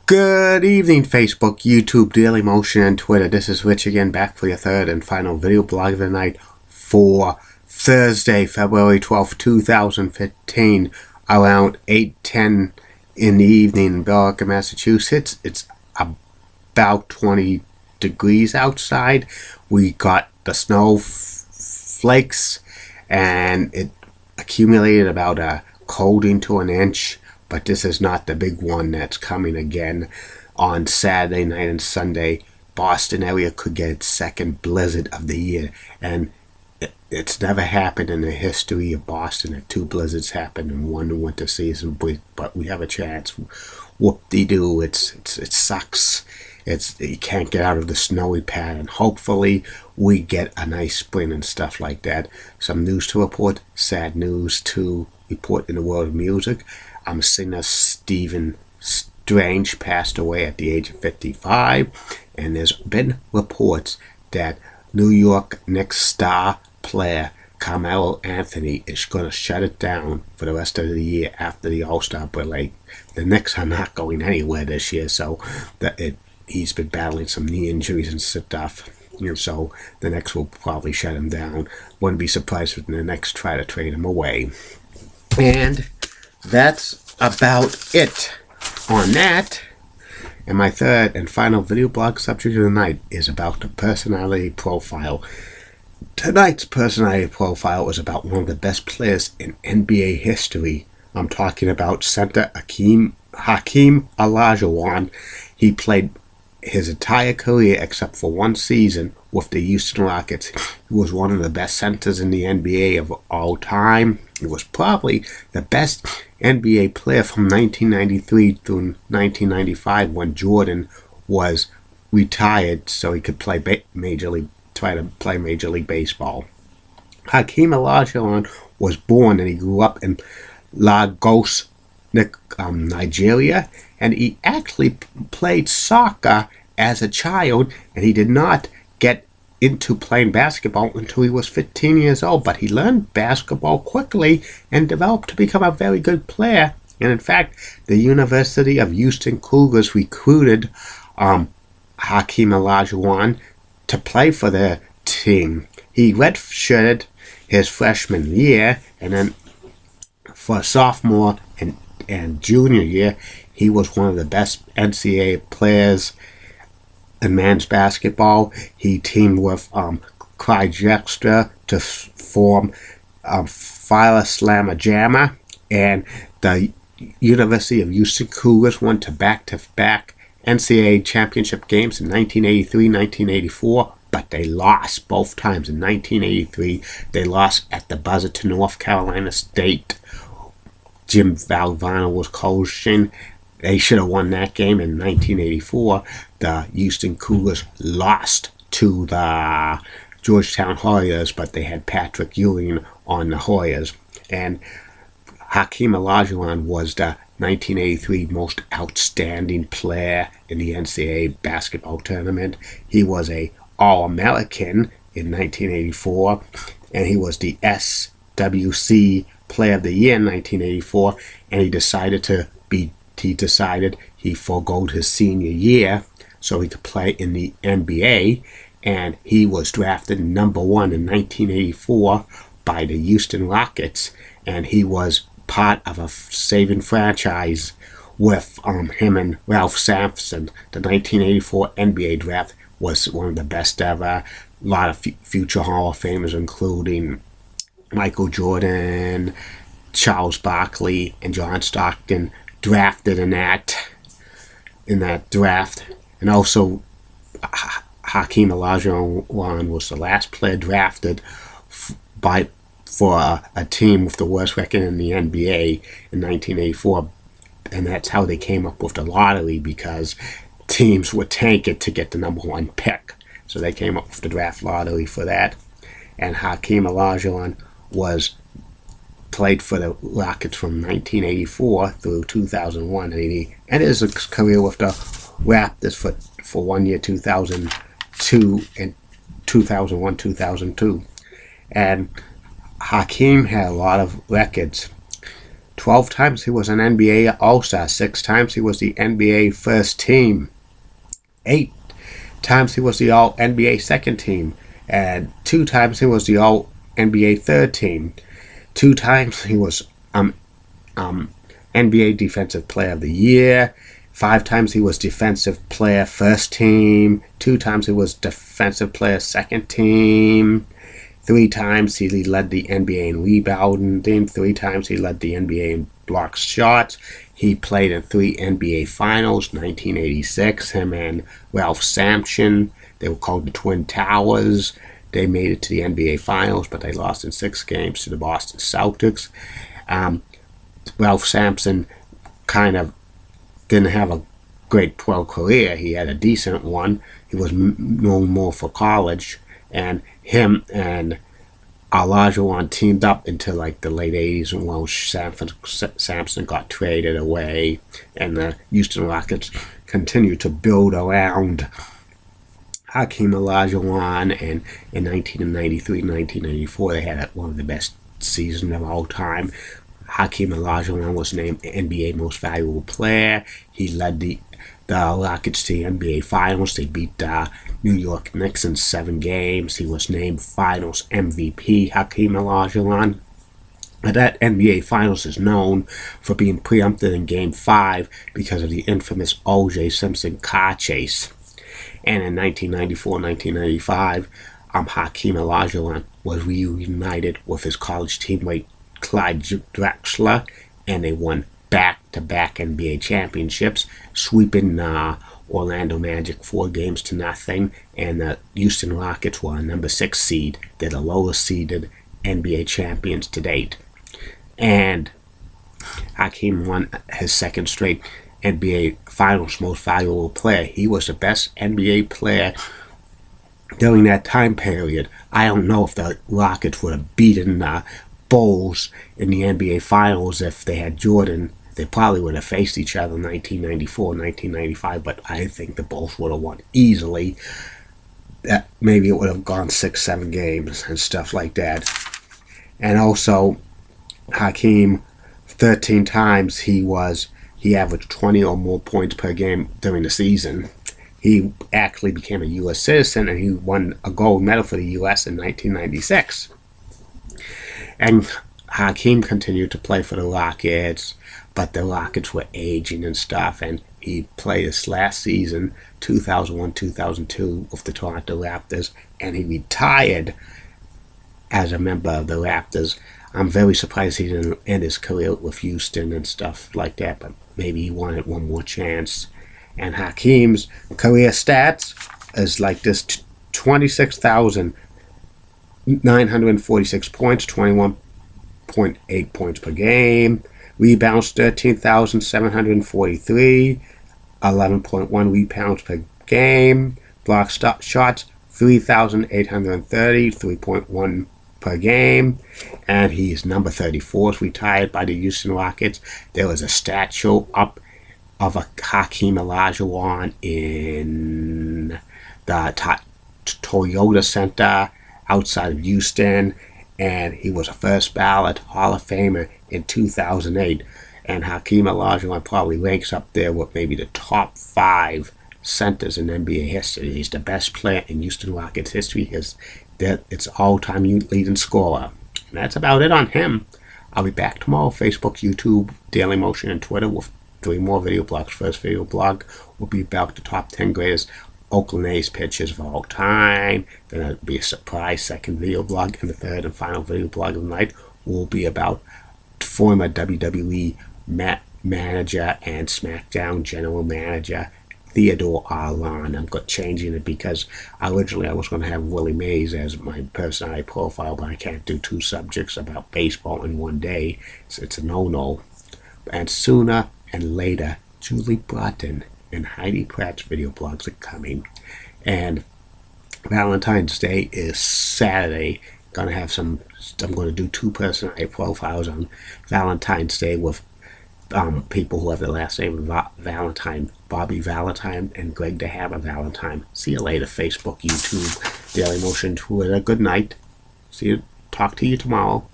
Good evening, Facebook, YouTube, Daily Motion, and Twitter. This is Rich again, back for your third and final video blog of the night for Thursday, February 12th, 2015, around 8:10 in the evening in Billerica, Massachusetts. It's about 20 degrees outside. We got the snow flakes, and it accumulated about a coating to an inch. But this is not the big one that's coming again on Saturday night and Sunday. Boston area could get its second blizzard of the year, and it's never happened in the history of Boston that two blizzards happened in one winter season. But we have a chance. Whoop-de-doo! It sucks. You can't get out of the snowy pattern. Hopefully, we get a nice spring and stuff like that. Some news to report. Sad news to report in the world of music. Singer Stephen Strange passed away at the age of 55, and there's been reports that New York Knicks star player Carmelo Anthony is going to shut it down for the rest of the year after the All-Star break. The Knicks are not going anywhere this year, so he's been battling some knee injuries and stuff. So the Knicks will probably shut him down. Wouldn't be surprised if the Knicks try to trade him away. And that's about it on that. And my third and final video blog subject of the night is about the personality profile. Tonight's personality profile is about one of the best players in NBA history. I'm talking about center hakeem Olajwon. He played his entire career except for one season with the Houston Rockets. He was one of the best centers in the NBA of all time. He was probably the best NBA player from 1993 through 1995 when Jordan was retired, so he could play try to play Major League Baseball. Hakeem Olajuwon was born and he grew up in Lagos, Nigeria, and he actually played soccer as a child, and he did not get into playing basketball until he was 15 years old, but he learned basketball quickly and developed to become a very good player. And in fact, the University of Houston Cougars recruited Hakeem Olajuwon to play for their team. He redshirted his freshman year, and then for sophomore and junior year, he was one of the best NCAA players in men's basketball. He teamed with Clyde Drexler to form Fire Slamma Jamma, and the University of Houston Cougars went to back-to-back NCAA championship games in 1983, 1984, but they lost both times. In 1983, they lost at the buzzer to North Carolina State. Jim Valvano was coaching. They should have won that game. In 1984, the Houston Cougars lost to the Georgetown Hoyas, but they had Patrick Ewing on the Hoyas. And Hakeem Olajuwon was the 1983 most outstanding player in the NCAA basketball tournament. He was an All-American in 1984, and he was the SWC Player of the Year in 1984, and he decided he forgoed his senior year so he could play in the NBA, and he was drafted number 1 in 1984 by the Houston Rockets, and he was part of a saving franchise with him and Ralph Sampson. The 1984 NBA draft was one of the best ever. A lot of future Hall of Famers, including Michael Jordan, Charles Barkley, and John Stockton, drafted in that draft. And also Hakeem Olajuwon was the last player drafted for a team with the worst record in the NBA in 1984, and that's how they came up with the lottery, because teams would tank it to get the number 1 pick. So they came up with the draft lottery for that. And Hakeem Olajuwon played for the Rockets from 1984 through 2001, and he ended his career with the Raptors for 1 year, 2002 and 2001, 2002. And Hakeem had a lot of records. 12 times he was an NBA All-Star. 6 times he was the NBA First Team. 8 times he was the All-NBA Second Team. And 2 times he was the All-NBA Third Team. 2 times he was NBA Defensive Player of the Year. 5 times he was Defensive Player First Team. 2 times he was Defensive Player Second Team. 3 times he led the NBA in rebounding. 3 times he led the NBA in blocked shots. He played in 3 NBA Finals, 1986. Him and Ralph Sampson, they were called the Twin Towers. They made it to the NBA Finals, but they lost in 6 games to the Boston Celtics. Ralph Sampson kind of didn't have a great pro career. He had a decent one. He was known more for college. And him and Olajwon teamed up into like the late 80s when Sampson got traded away, and the Houston Rockets continued to build around Hakeem Olajuwon. And in 1993, 1994, they had one of the best seasons of all time. Hakeem Olajuwon was named NBA Most Valuable Player. He led the Rockets to the NBA Finals. They beat the New York Knicks in 7 games. He was named Finals MVP, Hakeem Olajuwon. That NBA Finals is known for being preempted in Game 5 because of the infamous O.J. Simpson car chase. And in 1994-1995, Hakeem Olajuwon was reunited with his college teammate Clyde Drexler, and they won back-to-back NBA championships, sweeping Orlando Magic 4-0, and the Houston Rockets were a number 6 seed. They're the lowest seeded NBA champions to date. And Hakeem won his 2nd straight NBA Finals Most Valuable Player. He was the best NBA player during that time period. I don't know if the Rockets would have beaten the Bulls in the NBA Finals if they had Jordan. They probably would have faced each other in 1994, 1995, but I think the Bulls would have won easily. Maybe it would have gone 6-7 games and stuff like that. And also, Hakeem, 13 times he averaged 20 or more points per game during the season. He actually became a U.S. citizen, and he won a gold medal for the U.S. in 1996. And Hakeem continued to play for the Rockets, but the Rockets were aging and stuff, and he played his last season, 2001-2002, with the Toronto Raptors, and he retired as a member of the Raptors. I'm very surprised he didn't end his career with Houston and stuff like that, but maybe he wanted one more chance. And Hakeem's career stats is like this: 26,946 points, 21.8 points per game. Rebounds, 13,743, 11.1 rebounds per game. Block shots, 3,830, 3.1 per game. And he's number 34, retired by the Houston Rockets. There was a statue up of a Hakeem Olajuwon in the Toyota Center outside of Houston, and he was a first ballot Hall of Famer in 2008. And Hakeem Olajuwon probably ranks up there with maybe the top 5 centers in NBA history. He's the best player in Houston Rockets history. It's all-time leading scorer. And that's about it on him. I'll be back tomorrow. Facebook, YouTube, Daily Motion, and Twitter with 3 more video blogs. First video blog will be about the top 10 greatest Oakland A's pitchers of all time. Then there'll be a surprise second video blog, and the third and final video blog of the night will be about former WWE manager and SmackDown general manager Theodore Arlan. I'm changing it because originally I was going to have Willie Mays as my personality profile, but I can't do 2 subjects about baseball in one day, so it's a no-no. And sooner and later, Julie Broughton and Heidi Pratt's video blogs are coming. And Valentine's Day is Saturday. I'm going to do 2 personality profiles on Valentine's Day with people who have the last name of Valentine, Bobby Valentine and Greg DeHammer Valentine. See you later, Facebook, YouTube, Daily Motion, Twitter. Good night. Talk to you tomorrow.